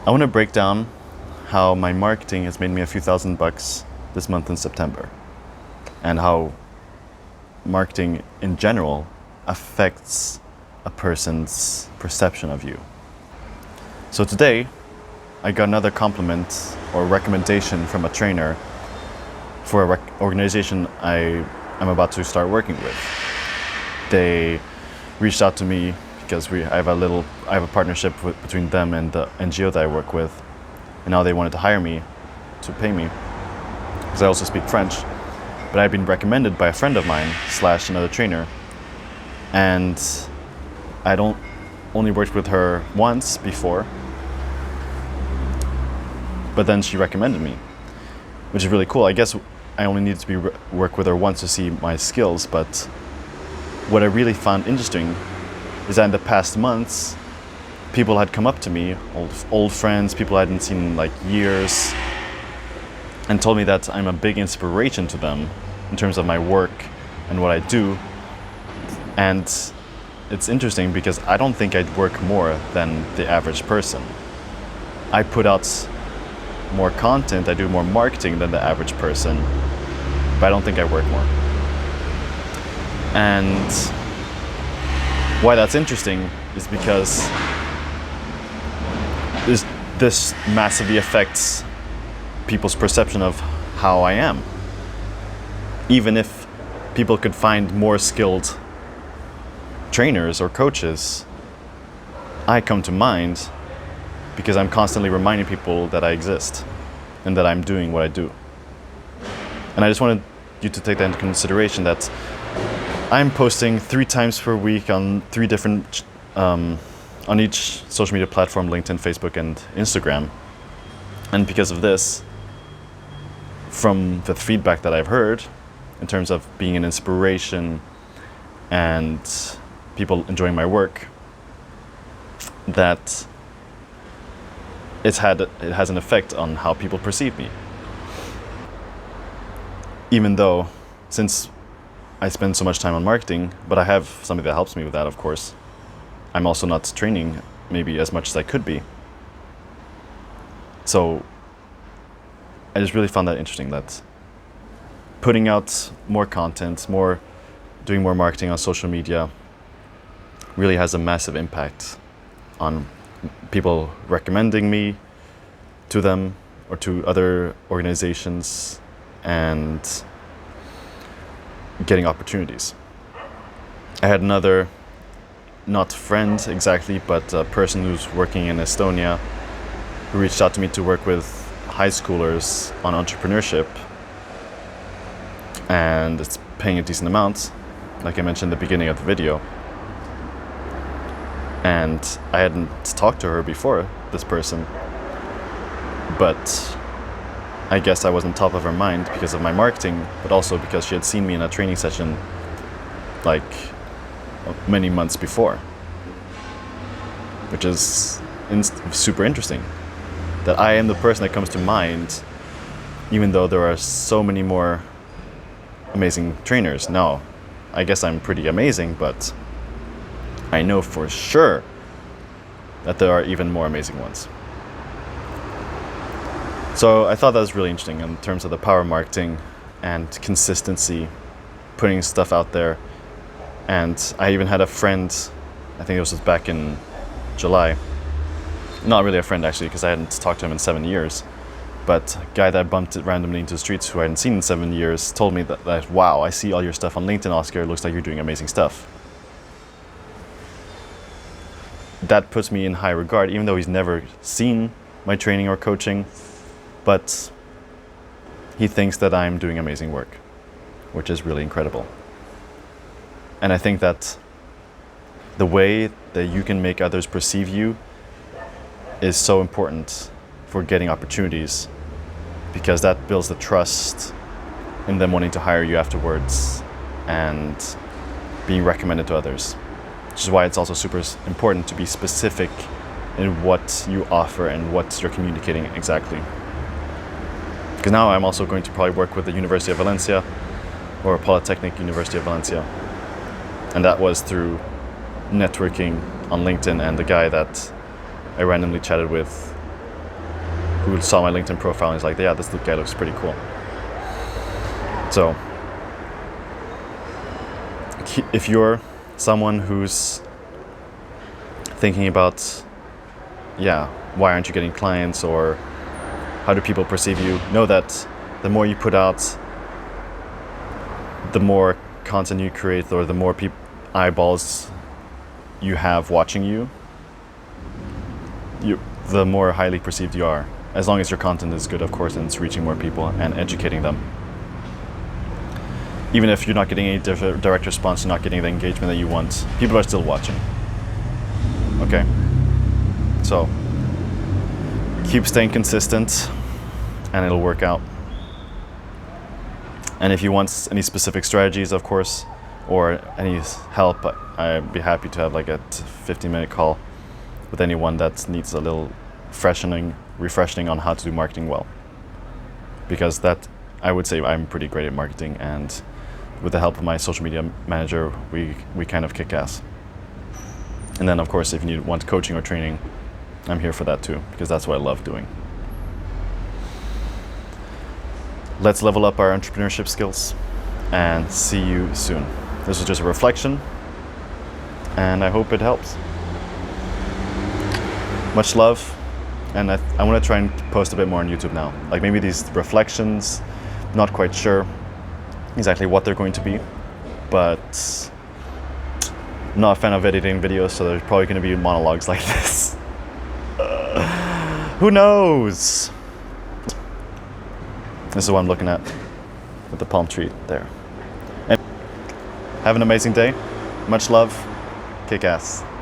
I want to break down how my marketing has made me a few $1,000s this month in September, and how marketing in general affects a person's perception of you. So today, I got another compliment or recommendation from a trainer for an organization I am about to start working with. They reached out to me because I have a partnership between them and the NGO that I work with, and now they wanted to hire me to pay me because I also speak French. But I've been recommended by a friend of mine / another trainer, and I don't only worked with her once before, but then she recommended me, which is really cool. I guess I only needed to work with her once to see my skills, but what I really found interesting is that in the past months, people had come up to me, old friends, people I hadn't seen in like years, and told me that I'm a big inspiration to them in terms of my work and what I do. And it's interesting because I don't think I'd work more than the average person. I put out more content, I do more marketing than the average person, but I don't think I work more. And why that's interesting is because this massively affects people's perception of how I am. Even if people could find more skilled trainers or coaches, I come to mind because I'm constantly reminding people that I exist and that I'm doing what I do. And I just wanted you to take that into consideration, that I'm posting 3 times per week on 3 different, on each social media platform, LinkedIn, Facebook, and Instagram. And because of this, from the feedback that I've heard, in terms of being an inspiration and people enjoying my work, that it has an effect on how people perceive me. Even though, since I spend so much time on marketing, but I have somebody that helps me with that, of course, I'm also not training maybe as much as I could be. So I just really found that interesting, that putting out more content, doing more marketing on social media really has a massive impact on people recommending me to them or to other organizations and getting opportunities. I had another, not friend exactly, but a person who's working in Estonia who reached out to me to work with high schoolers on entrepreneurship, and it's paying a decent amount, like I mentioned at the beginning of the video. And I hadn't talked to her before, this person, but I guess I wasn't top of her mind because of my marketing, but also because she had seen me in a training session like many months before, which is super interesting, that I am the person that comes to mind, even though there are so many more amazing trainers. Now, I guess I'm pretty amazing, but I know for sure that there are even more amazing ones. So I thought that was really interesting in terms of the power of marketing and consistency, putting stuff out there. And I even had a friend, I think it was just back in July, not really a friend actually, because I hadn't talked to him in 7 years, but a guy that I bumped randomly into the streets who I hadn't seen in 7 years told me that wow, I see all your stuff on LinkedIn, Oscar, it looks like you're doing amazing stuff. That puts me in high regard, even though he's never seen my training or coaching, but he thinks that I'm doing amazing work, which is really incredible. And I think that the way that you can make others perceive you is so important for getting opportunities, because that builds the trust in them wanting to hire you afterwards and being recommended to others. Which is why it's also super important to be specific in what you offer and what you're communicating exactly. Because now I'm also going to probably work with the University of Valencia, or Polytechnic University of Valencia. And that was through networking on LinkedIn, and the guy that I randomly chatted with who saw my LinkedIn profile and is like, yeah, this guy looks pretty cool. So if you're someone who's thinking about, yeah, why aren't you getting clients, or how do people perceive you, know that the more you put out, the more content you create, or the more eyeballs you have watching you, the more highly perceived you are. As long as your content is good, of course, and it's reaching more people and educating them. Even if you're not getting any direct response, you're not getting the engagement that you want, people are still watching. Okay? So, keep staying consistent, and it'll work out. And if you want any specific strategies, of course, or any help, I'd be happy to have like a 15-minute call with anyone that needs a little refreshing on how to do marketing well. Because that, I would say I'm pretty great at marketing, and with the help of my social media manager, we kind of kick ass. And then of course, if you want coaching or training, I'm here for that too, because that's what I love doing. Let's level up our entrepreneurship skills, and see you soon. This was just a reflection, and I hope it helps. Much love, and I want to try and post a bit more on YouTube now. Like maybe these reflections, not quite sure exactly what they're going to be, but I'm not a fan of editing videos, so there's probably going to be monologues like this. Who knows? This is what I'm looking at with the palm tree there. And have an amazing day. Much love. Kick ass.